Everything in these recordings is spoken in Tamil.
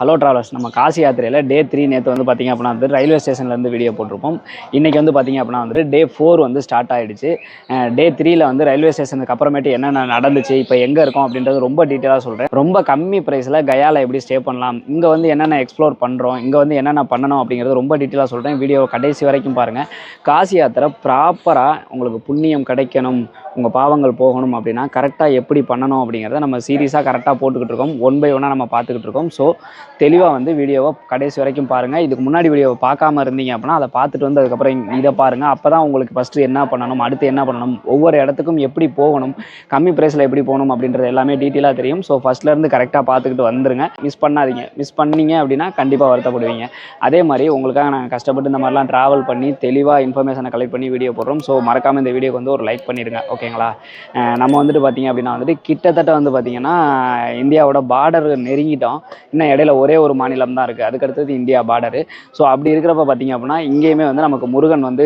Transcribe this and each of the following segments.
ஹலோ ட்ராவலர்ஸ், நம்ம காசி யாத்திரையில் டே 3 நேற்று வந்து பார்த்திங்க அப்படின்னா வந்து ரயில்வே ஸ்டேஷன்லேருந்து வீடியோ போட்டிருப்போம். இன்றைக்கி வந்து பார்த்திங்க அப்படின்னா வந்துட்டு டே 4 வந்து ஸ்டார்ட் ஆகிடுச்சு. டே 3ல் வந்து ரயில்வே ஸ்டேஷனுக்கு அப்புறமேட்டு என்னென்ன நடந்துச்சு, இப்போ எங்கே இருக்கோம் அப்படின்றது ரொம்ப டீட்டெயிலாக சொல்கிறேன். ரொம்ப கம்மி ப்ரைஸில் கயாவில் எப்படி ஸ்டே பண்ணலாம், இங்கே வந்து என்னென்ன எக்ஸ்ப்ளோர் பண்ணுறோம், இங்கே வந்து என்னென்ன பண்ணணும் அப்படிங்கிறது ரொம்ப டீட்டெயிலாக சொல்கிறேன். வீடியோவை கடைசி வரைக்கும் பாருங்கள். காசி யாத்திரை ப்ராப்பராக உங்களுக்கு புண்ணியம் கிடைக்கணும், உங்கள் பாவங்கள் போகணும் அப்படின்னா கரெக்டாக எப்படி பண்ணணும் அப்படிங்கிறத நம்ம சீரியஸாக கரெக்டாக போட்டுக்கிட்டு இருக்கோம். ஒன் பை ஒன்னாக நம்ம பார்த்துக்கிட்டு இருக்கோம். ஸோ தெளிவாக வந்து வீடியோவை கடைசி வரைக்கும் பாருங்கள். இதுக்கு முன்னாடி வீடியோவை பார்க்காம இருந்தீங்க அப்படின்னா அதை பார்த்துட்டு வந்து அதுக்கப்புறம் இதை பாருங்கள். அப்போ தான் உங்களுக்கு ஃபஸ்ட்டு என்ன பண்ணணும், அடுத்து என்ன பண்ணணும், ஒவ்வொரு இடத்துக்கும் எப்படி போகணும், கம்மி ப்ரைஸில் எப்படி போகணும் அப்படின்றது எல்லாமே டீட்டெயிலாக தெரியும். ஸோ ஃபஸ்ட்லேருந்து கரெக்டாக பார்த்துக்கிட்டு வந்துருங்க. மிஸ் பண்ணாதீங்க. மிஸ் பண்ணீங்க அப்படின்னா கண்டிப்பாக வருத்தப்படுவீங்க. அதே மாதிரி உங்களுக்காக நாங்கள் கஷ்டப்பட்டு இந்த மாதிரிலாம் ட்ராவல் பண்ணி தெளிவாக இன்ஃபர்மேஷனை கலெக்ட் பண்ணி வீடியோ போடுறோம். ஸோ மறக்காமல் இந்த வீடியோக்கு வந்து ஒரு லைக் பண்ணிடுங்க, ஓகேங்களா? நம்ம வந்துட்டு பார்த்திங்க அப்படின்னா வந்துட்டு கிட்டத்தட்ட வந்து பார்த்திங்கன்னா இந்தியாவோட பார்டர் நெருங்கிட்டோம். இன்னும் இடையில ஒரே ஒரு மாநிலம் தான் இருக்குது, அதுக்கடுத்தது இந்தியா பார்டரு. ஸோ அப்படி இருக்கிறப்ப பார்த்திங்க அப்படின்னா இங்கேயுமே வந்து நமக்கு முருகன் வந்து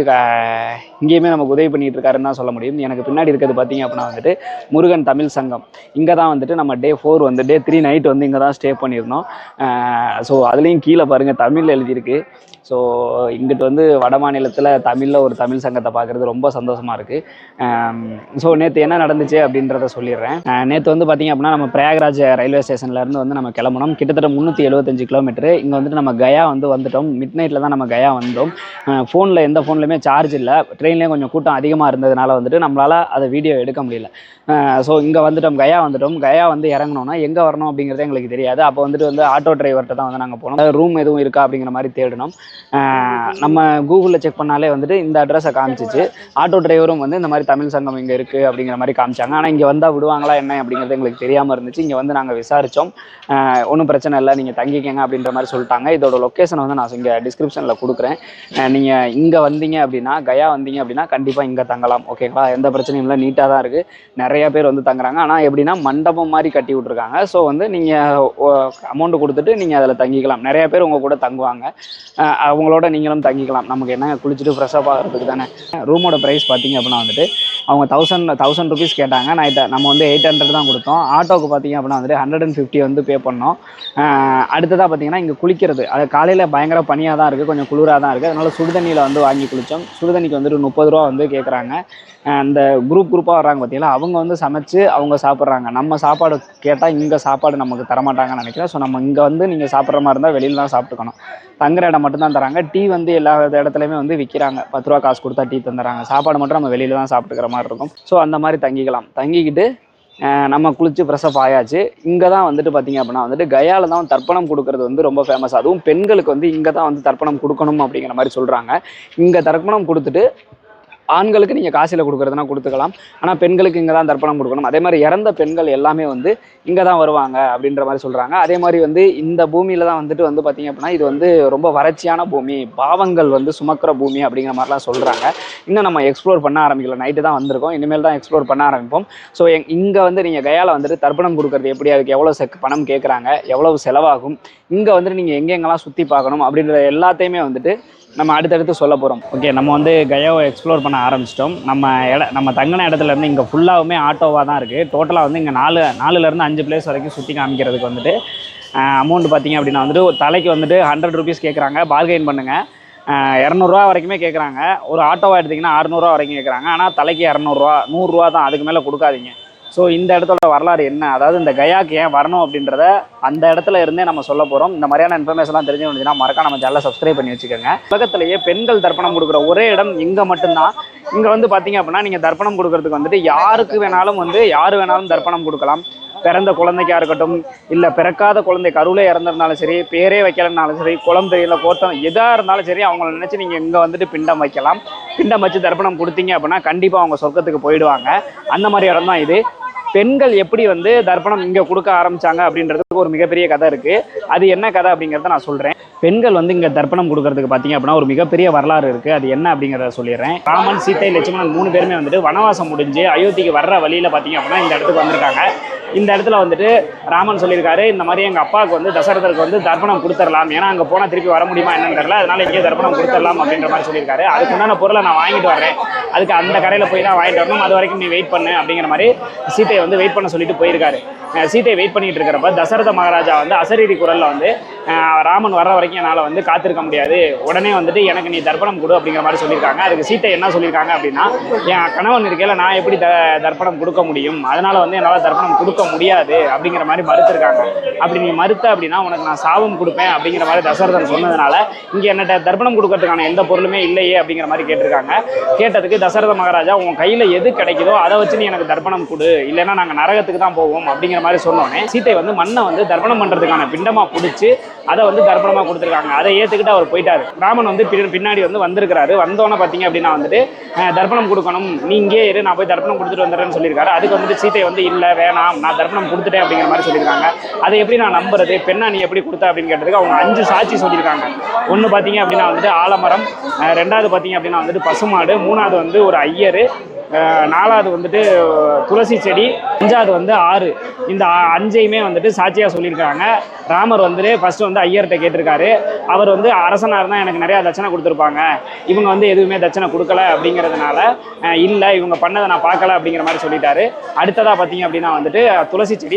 இங்கேயுமே நமக்கு உதவி பண்ணிகிட்டு இருக்காருன்னு தான் சொல்ல முடியும். எனக்கு பின்னாடி இருக்கிறது பார்த்திங்க அப்படின்னா வந்துட்டு முருகன் தமிழ் சங்கம். இங்கே தான் வந்துட்டு நம்ம டே 4 வந்து டே 3 நைட் வந்து இங்கே தான் ஸ்டே பண்ணியிருந்தோம். ஸோ அதுலேயும் கீழே பாருங்கள் தமிழ் எழுதியிருக்கு. ஸோ இங்கிட்டு வந்து வட மாநிலத்தில் தமிழில் ஒரு தமிழ் சங்கத்தை பார்க்குறது ரொம்ப சந்தோஷமாக இருக்குது. ஸோ நேற்று என்ன நடந்துச்சு அப்படின்றத சொல்லிடுறேன். நேற்று வந்து பார்த்திங்க அப்படின்னா நம்ம பிரயாக்ராஜ் ரயில்வே ஸ்டேஷன்லேருந்து வந்து நம்ம கிளம்பணும். கிட்டத்தட்ட 375 கிலோமீட்டரு. இங்கே வந்துட்டு நம்ம கயா வந்துட்டோம். மிட் நைட்டில் தான் நம்ம கயா வந்தோம். ஃபோனில் எந்த ஃபோன்லையுமே சார்ஜ் இல்லை. ட்ரெயின்லேயும் கொஞ்சம் கூட்டம் அதிகமாக இருந்ததுனால வந்துட்டு நம்மளால் அதை வீடியோ எடுக்க முடியல. ஸோ இங்கே வந்துட்டோம், கயா வந்து இறங்கணும்னா எங்கே வரணும் அப்படிங்கிறதே எங்களுக்கு தெரியாது. அப்போ வந்துட்டு ஆட்டோ டிரைவர்கிட்ட தான் வந்து நாங்கள் போனோம். ரூம் எதுவும் இருக்கா அப்படிங்கிற மாதிரி தேடினோம். நம்ம கூகுளில் செக் பண்ணாலே வந்துட்டு இந்த அட்ரஸை காமிச்சிச்சு. ஆட்டோ டிரைவரும் வந்து இந்த மாதிரி தமிழ் சங்கம் இங்கே இருக்குது அப்படிங்கிற மாதிரி காமிச்சாங்க. ஆனால் இங்கே வந்தால் விடுவாங்களா என்ன அப்படிங்கிறது எங்களுக்கு தெரியாமல் இருந்துச்சு. இங்கே வந்து நாங்கள் விசாரித்தோம். ஒன்றும் பிரச்சனை இல்லை, நீங்கள் தங்கிக்கங்க அப்படின்ற மாதிரி சொல்லிட்டாங்க. இதோட லொக்கேஷனை வந்து நான் இங்கே டிஸ்கிரிப்ஷனில் கொடுக்குறேன். நீங்கள் இங்கே வந்தீங்க அப்படின்னா, கயா வந்தீங்க அப்படின்னா கண்டிப்பாக இங்கே தங்கலாம், ஓகேங்களா? எந்த பிரச்சனையும் இல்லை, நீட்டாக தான் இருக்குது. நிறைய பேர் வந்து தங்குறாங்க. ஆனால் எப்படின்னா மண்டபம் மாதிரி கட்டி விட்ருக்காங்க. ஸோ வந்து நீங்கள் அமௌண்ட்டு கொடுத்துட்டு நீங்கள் அதில் தங்கிக்கலாம். நிறைய பேர் உங்கள் கூட தங்குவாங்க. அவங்களோட நீங்களும் தங்கிக்கலாம். நமக்கு என்ன குளிச்சுட்டு ஃப்ரெஷ்ஷப் ஆகிறதுக்கு தானே. ரூமோட ப்ரைஸ் பார்த்திங்க அப்படின்னா வந்துட்டு அவங்க 1000 ருபீஸ் கேட்டாங்க. நம்ம வந்து 800 தான் கொடுத்தோம். ஆட்டோவுக்கு பார்த்திங்க அப்படின்னா வந்துட்டு 150 வந்து பே பண்ணோம். அடுத்ததாக பார்த்திங்கன்னா இங்கே குளிக்கிறது, அது காலையில் பயங்கர பனியாக தான் இருக்குது, கொஞ்சம் குளிராக தான் இருக்குது. அதனால் சுடுதண்ணியில் வந்து வாங்கி குளித்தோம். சுடுதண்ணிக்கு வந்துட்டு 30 ரூபா வந்து கேட்குறாங்க. அந்த குரூப்பாக வர்றாங்க பார்த்தீங்களா, அவங்க வந்து சமைச்சு அவங்க சாப்பிட்றாங்க. நம்ம சாப்பாடு கேட்டால் இங்கே சாப்பாடு நமக்கு தரமாட்டாங்கன்னு நினைக்கிறேன். ஸோ நம்ம இங்கே வந்து நீங்கள் சாப்பிட்ற மாதிரி இருந்தால் வெளியில் தான் சாப்பிட்டுக்கணும். தங்குற இடம் மட்டும்தான் தராங்க. டீ வந்து எல்லா இடத்துலையுமே வந்து விற்கிறாங்க. 10 ரூபா காசு கொடுத்தா டீ தந்துடுறாங்க. சாப்பாடு மட்டும் நம்ம வெளியில் தான் சாப்பிட்டுக்கிற மாதிரி இருக்கும். ஸோ அந்த மாதிரி தங்கிக்கலாம். தங்கிக்கிட்டு நம்ம குளித்து ஃப்ரெஷ்ஷப் ஆயாச்சு. இங்கே தான் வந்துட்டு பார்த்திங்க அப்படின்னா வந்துட்டு கயாவில் தான் தர்ப்பணம் கொடுக்கறது வந்து ரொம்ப ஃபேமஸ். அதுவும் பெண்களுக்கு வந்து இங்கே தான் வந்து தர்ப்பணம் கொடுக்கணும் அப்படிங்கிற மாதிரி சொல்கிறாங்க. இங்கே தர்ப்பணம் கொடுத்துட்டு ஆண்களுக்கு நீங்கள் காசில் கொடுக்குறதுனா கொடுத்துக்கலாம். ஆனால் பெண்களுக்கு இங்கே தான் தர்ப்பணம் கொடுக்கணும். அதே மாதிரி இறந்த பெண்கள் எல்லாமே வந்து இங்கே தான் வருவாங்க அப்படின்ற மாதிரி சொல்கிறாங்க. அதே மாதிரி வந்து இந்த பூமியில் தான் வந்து பார்த்திங்க அப்படின்னா இது வந்து ரொம்ப வறட்சியான பூமி, பாவங்கள் வந்து சுமக்கிற பூமி அப்படிங்கிற மாதிரிலாம் சொல்கிறாங்க. இன்னும் நம்ம எக்ஸ்ப்ளோர் பண்ண ஆரம்பிக்கல. நைட்டு தான் வந்திருக்கோம். இனிமேல் தான் எக்ஸ்ப்ளோர் பண்ண ஆரம்பிப்போம். ஸோ இங்கே வந்து நீங்கள் கயாவில் வந்துட்டு தர்ப்பணம் கொடுக்குறது எப்படி, அதுக்கு எவ்வளோ பணம் கேட்குறாங்க, எவ்வளவு செலவாகும், இங்கே வந்துட்டு நீங்கள் எங்கெங்கெல்லாம் சுற்றி பார்க்கணும் அப்படின்ற எல்லாத்தையுமே வந்துட்டு நம்ம அடுத்தடுத்து சொல்ல போகிறோம். ஓகே, நம்ம வந்து கயாவை எக்ஸ்ப்ளோர் பண்ண ஆரம்பிச்சிட்டோம். நம்ம தங்கின இடத்துலேருந்து இங்கே ஃபுல்லாகவுமே ஆட்டோவாக தான் இருக்குது. டோட்டலாக வந்து இங்கே 4லேருந்து 5 பிளேஸ் வரைக்கும் சுற்றி காமிக்கிறதுக்கு வந்துட்டு அமௌண்ட் பார்த்திங்க அப்படின்னா வந்துட்டு ஒரு தலைக்கு வந்துட்டு 100 ருபீஸ் கேட்குறாங்க. பார்கெயின் பண்ணுங்கள். 200 ரூபா வரைக்குமே கேட்குறாங்க. ஒரு ஆட்டோவாக எடுத்திங்கன்னா 600 ரூபா வரைக்கும் கேட்குறாங்க. ஆனால் தலைக்கு 200 ரூபா 100 ரூபா தான், அதுக்கு மேலே கொடுக்காதீங்க. ஸோ இந்த இடத்தோட வரலாறு என்ன, அதாவது இந்த கயாக்கு ஏன் வரணும் அப்படின்றத அந்த இடத்துல இருந்தே நம்ம சொல்ல போகிறோம். இந்த மாதிரியான இன்ஃபர்மேஷன்லாம் தெரிஞ்சுக்கணும்னா மறக்காம நம்ம சேனலை சப்ஸ்கிரைப் பண்ணி வச்சுக்கோங்க. உலகத்திலேயே பெண்கள் தர்ப்பணம் கொடுக்குற ஒரே இடம் இங்கே மட்டும்தான். இங்கே வந்து பார்த்திங்க அப்படின்னா நீங்கள் தர்ப்பணம் கொடுக்கறதுக்கு வந்துட்டு யார் வேணாலும் தர்ப்பணம் கொடுக்கலாம். பிறந்த குழந்தைக்காக இருக்கட்டும், இல்லை பிறக்காத குழந்தை கருவிலே இறந்திருந்தாலும் சரி, பேரே வைக்கலன்னாலும் சரி, குளம் தெரியல கோத்தம் எதாக இருந்தாலும் சரி, அவங்கள நினச்சி நீங்கள் இங்கே வந்துட்டு பிண்டம் வைக்கலாம். பிண்டம் வச்சு தர்ப்பணம் கொடுத்தீங்க அப்படின்னா கண்டிப்பாக அவங்க சொர்க்கத்துக்கு போயிடுவாங்க. அந்த மாதிரி இடம் தான் இது. பெண்கள் எப்படி வந்து தர்ப்பணம் இங்கே கொடுக்க ஆரம்பித்தாங்க அப்படின்றதுக்கு ஒரு மிகப்பெரிய கதை இருக்குது. அது என்ன கதை அப்படிங்கிறத நான் சொல்கிறேன். பெண்கள் வந்து இங்கே தர்ப்பணம் கொடுக்கறதுக்கு பார்த்திங்க அப்படின்னா ஒரு மிகப்பெரிய வரலாறு இருக்குது. அது என்ன அப்படிங்கிறத சொல்லிடுறேன். ராமன், சீதை, லட்சுமணன் 3 பேருமே வந்துட்டு வனவாசம் முடிஞ்சு அயோத்திக்கு வர்ற வழியில் பார்த்திங்க அப்படின்னா இந்த இடத்துக்கு வந்திருக்காங்க. இந்த இடத்துல வந்துட்டு ராமன் சொல்லியிருக்காரு, இந்த மாதிரி எங்கள் அப்பாவுக்கு வந்து தசரதருக்கு வந்து தர்ப்பணம் கொடுத்துடலாம், ஏன்னா அங்கே போனால் திருப்பி வர முடியுமா என்னன்னு தெரியல, அதனால இங்கே தர்ப்பணம் கொடுத்துடலாம் அப்படின்ற மாதிரி சொல்லியிருக்காரு. அதுக்கு உண்டான பொருளை நான் வாங்கிட்டு வரேன், அதுக்கு அந்த கடையில் போய் தான் வாங்கிட்டு வரணும், அது வரைக்கும் நீ வெயிட் பண்ணு அப்படிங்கிற மாதிரி சீதையை வந்து வெயிட் பண்ண சொல்லிட்டு போயிருக்காரு. சீதையை வெயிட் பண்ணிட்டு இருக்கிறப்ப தசரத மகாராஜா வந்து அசரீரி குரலில் வந்து ராமன் வர்ற வரைக்கும் என்னால் வந்து காத்திருக்க முடியாது, உடனே வந்துட்டு எனக்கு நீ தர்ப்பணம் கொடு அப்படிங்கிற மாதிரி சொல்லியிருக்காங்க. அதுக்கு சீத்தை என்ன சொல்லியிருக்காங்க அப்படின்னா, என் கணவன் இருக்கையில் நான் எப்படி தர்ப்பணம் கொடுக்க முடியும், அதனால வந்து என்னால் தர்ப்பணம் கொடுக்க முடியாது அப்படிங்கிற மாதிரி மறுத்திருக்காங்க. அப்படி நீ மறுத்த அப்படின்னா உனக்கு நான் சாபம் கொடுப்பேன் அப்படிங்கிற மாதிரி தசரதன் சொன்னதுனால இங்கே என்னட்ட தர்ப்பணம் கொடுக்கறதுக்கான எந்த பொருளுமே இல்லையே அப்படிங்கிற மாதிரி கேட்டிருக்காங்க. கேட்டதுக்கு தசரத மகாராஜா உன் கையில் எது கிடைக்குதோ அதை வச்சு நீ எனக்கு தர்ப்பணம் கொடு, இல்லைன்னா நாங்கள் நரகத்துக்கு தான் போவோம் அப்படிங்கிற மாதிரி சொன்னோன்னே சீத்தை வந்து மண்ணை வந்து தர்ப்பணம் பண்ணுறதுக்கான பிண்டமாக பிடிச்சி அதை வந்து தர்ப்பணமாக கொடுத்துருக்காங்க. அதை ஏற்றுக்கிட்டு அவர் போயிட்டாரு. ராமன் வந்து பின்னாடி வந்து வந்திருக்கிறாரு. வந்தோன்னே பார்த்தீங்க அப்படின்னா வந்துட்டு தர்ப்பணம் கொடுக்கணும், நீ இங்கே இரு, நான் போய் தர்ப்பணம் கொடுத்துட்டு வந்துடுறேன்னு சொல்லியிருக்காரு. அதுக்கு வந்துட்டு சீத்தை வந்து இல்லை வேணாம், நான் தர்ப்பணம் கொடுத்துட்டேன் அப்படிங்கிற மாதிரி சொல்லியிருக்காங்க. அதை எப்படி நான் நம்புறது, பெண்ணா நீ எப்படி கொடுத்த அப்படின்னு கேட்டதுக்கு அவங்க 5 சாட்சி சொல்லியிருக்காங்க. ஒன்று பார்த்தீங்க அப்படின்னா வந்துட்டு ஆலமரம், 2வது பார்த்தீங்க அப்படின்னா வந்துட்டு பசுமாடு, 3வது வந்து ஒரு ஐயர், 4வது வந்துட்டு துளசி செடி, 5வது வந்து ஆறு. இந்த 5ஐயுமே வந்துட்டு சாட்சியாக சொல்லியிருக்காங்க. ராமர் வந்துட்டு ஃபர்ஸ்ட் வந்து ஐயர்கிட்ட கேட்டிருக்காரு. அவர் வந்து அரசனாக இருந்தால் எனக்கு நிறையா தட்சணை கொடுத்துருப்பாங்க, இவங்க வந்து எதுவுமே தட்சணை கொடுக்கல அப்படிங்கிறதுனால இல்லை இவங்க பண்ணதை நான் பார்க்கல அப்படிங்கிற மாதிரி சொல்லிட்டாரு. அடுத்ததாக பார்த்தீங்க அப்படின்னா வந்துட்டு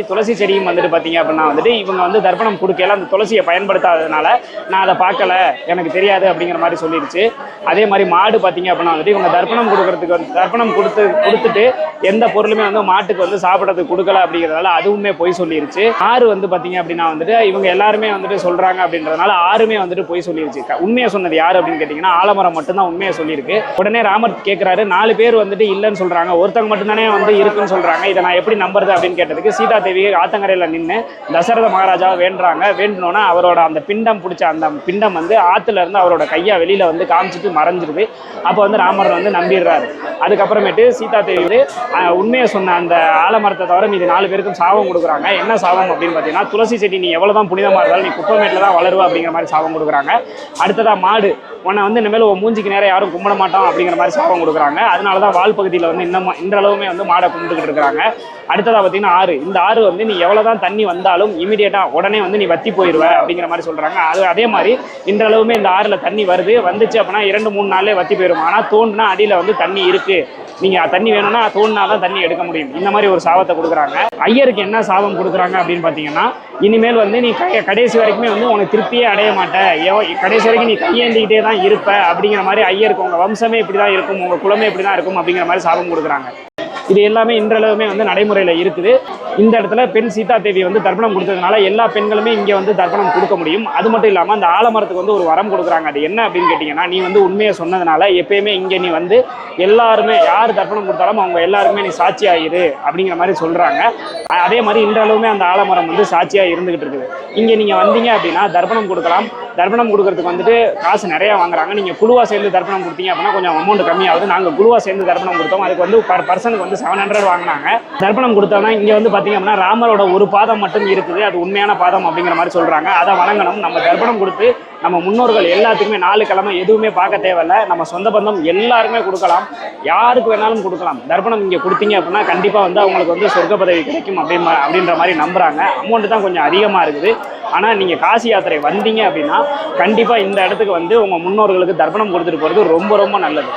துளசி செடியும் வந்துட்டு பார்த்தீங்க அப்படின்னா வந்துட்டு இவங்க வந்து தர்ப்பணம் கொடுக்கல, அந்த துளசியை பயன்படுத்தாததுனால நான் அதை பார்க்கல, எனக்கு தெரியாது அப்படிங்கிற மாதிரி சொல்லிடுச்சு. அதே மாதிரி மாடு பார்த்தீங்க அப்படின்னா வந்துட்டு இவங்க தர்ப்பணம் கொடுக்கறதுக்கு வந்து தர்ப்பணம் கொடுத்துட்டு எந்த பொருளுமே வந்து மாட்டுக்கு வந்து சாப்பிட்றதுக்கு கொடுக்கல அப்படிங்கிறதால அதுவுமே போய் சொல்லிருச்சு. ஆறு வந்து பார்த்தீங்க அப்படின்னா வந்துட்டு இவங்க எல்லாருமே வந்துட்டு சொல்றாங்க அப்படின்றதுனால ஆறுமே வந்துட்டு போய் சொல்லிருச்சு. உண்மையை சொன்னது யார் அப்படின்னு கேட்டிங்கன்னா ஆலமரம் மட்டும்தான் உண்மையை சொல்லியிருக்கு. உடனே ராமர் கேட்குறாரு, 4 பேர் வந்துட்டு இல்லைன்னு சொல்றாங்க, ஒருத்தவங்க மட்டும்தானே வந்து இருக்குன்னு சொல்றாங்க, இதை நான் எப்படி நம்புறது அப்படின்னு கேட்டதுக்கு சீதா தேவி ஆத்தங்கரையில் நின்று தசரத மகாராஜாவை வேண்டுறாங்க. வேண்டணுன்னா அவரோட அந்த பிண்டம் பிடிச்ச அந்த பிண்டம் வந்து ஆற்றுல இருந்து அவரோட கையை வெளியில வந்து காமிச்சிட்டு மறைஞ்சிருது. அப்போ வந்து ராமர் வந்து நம்பிடுறாரு. அதுக்கப்புறமேட்டு சீதா தேவி வந்து உண்மையை சொன்ன அந்த ஆலமரத்தை தவிர மீது 4 பேருக்கும் சாபம் கொடுக்குறாங்க. என்ன சாபம் அப்படின்னு பார்த்தீங்கன்னா, துளசி செடி நீ எவ்வளோதான் புனிதமாக இருந்தாலும் நீ குப்பமேட்டில் தான் வளருவா அப்படிங்கிற மாதிரி சாபம் கொடுக்குறாங்க. அடுத்ததாக மாடு, உன்னை வந்து இனிமேல் மூஞ்சிக்கு நேரம் யாரும் கும்பிட மாட்டோம் அப்படிங்கிற மாதிரி சாபம் கொடுக்குறாங்க. அதனால தான் வால் பகுதியில் வந்து இன்றளவுமே வந்து மாடை கும்பிட்டுக்கிட்டு இருக்கிறாங்க. அடுத்ததாக பார்த்தீங்கன்னா ஆறு, இந்த ஆறு வந்து நீ எவ்வளோதான் தண்ணி வந்தாலும் இமீடியட்டாக உடனே வந்து நீ வத்தி போயிடுவ அப்படிங்கிற மாதிரி சொல்கிறாங்க. அதே மாதிரி இன்றளவுமே இந்த ஆறில் தண்ணி வந்துச்சு அப்படின்னா 2-3 நாள்லேயே வத்தி போயிடும். ஆனால் தோண்டினா அடியில் வந்து தண்ணி இருக்குது, நீங்கள் தண்ணி வேணும்னா தோண்டினா தான் தண்ணி எடுக்க முடியும், இந்த மாதிரி ஒரு சாபத்தை கொடுக்குறாங்க. ஐயருக்கு என்ன சாபம் கொடுக்குறாங்க அப்படின்னு பார்த்தீங்கன்னா, இனிமேல் வந்து நீ கடைசி வரைக்குமே வந்து உனக்கு திருப்தியே அடைய மாட்டேன், கடைசி வரைக்கும் நீ கையேந்திக்கிட்டே தான் இருப்ப அப்படிங்கிற மாதிரி ஐயருக்கு உங்கள் வம்சமே இப்படி தான் இருக்கும், உங்கள் குலமே இப்படி தான் இருக்கும் அப்படிங்கிற மாதிரி சாபம் கொடுக்குறாங்க. இது எல்லாமே இன்றளவுமே வந்து நடைமுறையில் இருக்குது. இந்த இடத்துல பெண் சீதா தேவி வந்து தர்ப்பணம் கொடுத்ததுனால எல்லா பெண்களுமே இங்கே வந்து தர்ப்பணம் கொடுக்க முடியும். அது மட்டும் இல்லாமல் அந்த ஆலமரத்துக்கு வந்து ஒரு வரம் கொடுக்குறாங்க. அது என்ன அப்படின்னு கேட்டிங்கன்னா, நீ வந்து உண்மையை சொன்னதுனால எப்பயுமே இங்கே நீ வந்து எல்லாருமே யார் தர்ப்பணம் கொடுத்தாலும் அவங்க எல்லாருக்குமே நீ சாட்சியாயிரு அப்படிங்கிற மாதிரி சொல்கிறாங்க. அதே மாதிரி இன்றளவுமே அந்த ஆலமரம் வந்து சாட்சியாக இருந்துகிட்டு இருக்குது. இங்கே நீங்கள் வந்தீங்க அப்படின்னா தர்ப்பணம் கொடுக்கலாம். தர்ப்பணம் கொடுக்கறதுக்கு வந்துட்டு காசு நிறையா வாங்குறாங்க. நீங்கள் குழுவாக சேர்ந்து தர்ப்பணம் கொடுத்தீங்க அப்படின்னா கொஞ்சம் அமௌண்ட் கம்மியாகுது. நாங்கள் குழுவாக சேர்ந்து தர்ப்பணம் கொடுத்தோம், அதுக்கு வந்து பர்சனுக்கு வந்து 700 வாங்கினாங்க. தர்ப்பணம் கொடுத்தோம்னா இங்கே வந்து பார்த்தீங்க அப்படின்னா ராமரோட ஒரு பாதம் மட்டும் இருக்குது, அது உண்மையான பாதம் அப்படிங்கிற மாதிரி சொல்கிறாங்க. அதை வணங்கணும். நம்ம தர்ப்பணம் கொடுத்து நம்ம முன்னோர்கள் எல்லாத்துக்குமே 4 கிழமை எதுவுமே பார்க்க தேவையில்லை, நம்ம சொந்த பந்தம் எல்லாருமே கொடுக்கலாம், யாருக்கு வேணாலும் கொடுக்கலாம். தர்ப்பணம் இங்கே கொடுத்தீங்க அப்படின்னா கண்டிப்பாக வந்து அவங்களுக்கு வந்து சொர்க்க பதவி கிடைக்கும் அப்படின்ற மாதிரி நம்புகிறாங்க. அமௌண்ட்டு தான் கொஞ்சம் அதிகமாக இருக்குது. ஆனால் நீங்கள் காசி யாத்திரை வந்தீங்க அப்படின்னா கண்டிப்பாக இந்த இடத்துக்கு வந்து உங்கள் முன்னோர்களுக்கு தர்ப்பணம் கொடுத்துட்டு போகிறது ரொம்ப ரொம்ப நல்லது.